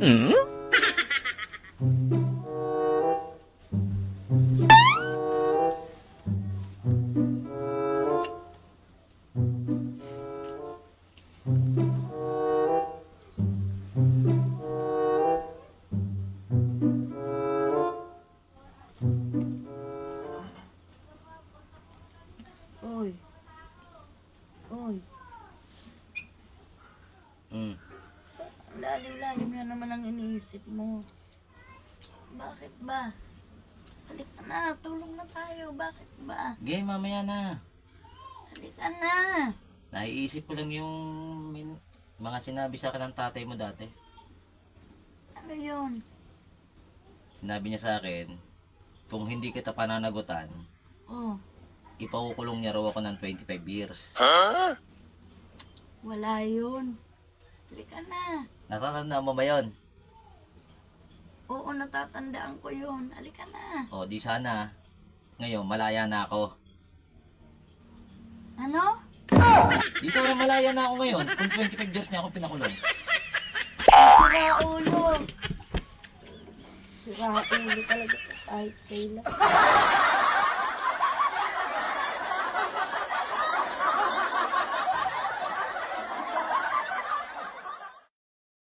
Hmm? Oy. Oy. Hmm. Lalim-lalim na naman ang iniisip mo. Bakit ba? Halika na, tulong na tayo. Bakit ba? Game, mamaya na. Halika na. Naiisip ko lang yung mga sinabi sa akin ng tatay mo dati. Ano yun? Sinabi niya sa akin, kung hindi kita pananagutan, Oh, ipakukulong niya raw ako ng 25 years. wala yun. Halika na. Natatanda mo ba yun? Oo, natatandaan ko yun. Halika na. O, di sana. Ngayon, malaya na ako. Ano? Di sana malaya na ako ngayon kung 25 years niya ako pinakulong. Sira ulo. Sira ulo talaga kahit kailan.